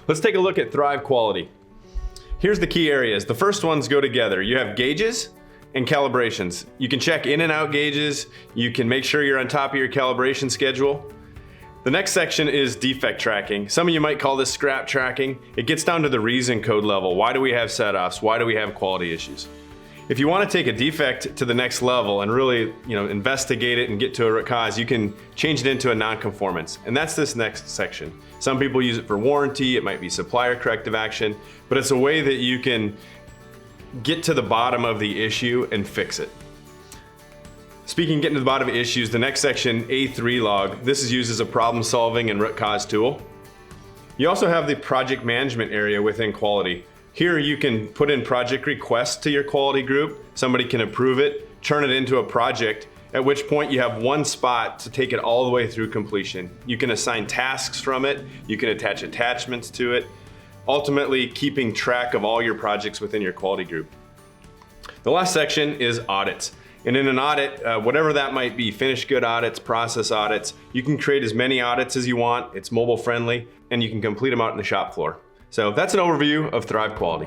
Let's take a look at Thrive Quality. Here's the key areas. The first ones go together. You have gauges and calibrations. You can check in and out gauges. You can make sure you're on top of your calibration schedule. The next section is defect tracking. Some of you might call this scrap tracking. It gets down to the reason code level. Why do we have set-offs? Why do we have quality issues? If you want to take a defect to the next level and really, investigate it and get to a root cause, you can change it into a non-conformance. And that's this next section. Some people use it for warranty, it might be supplier corrective action, but it's a way that you can get to the bottom of the issue and fix it. Speaking of getting to the bottom of issues, the next section, A3 log, this is used as a problem solving and root cause tool. You also have the project management area within quality. Here you can put in project requests to your quality group. Somebody can approve it, turn it into a project, at which point you have one spot to take it all the way through completion. You can assign tasks from it, you can attach attachments to it, ultimately keeping track of all your projects within your quality group. The last section is audits. And in an audit, whatever that might be, finished good audits, process audits, you can create as many audits as you want. It's mobile friendly and you can complete them out in the shop floor. So that's an overview of Thrive Quality.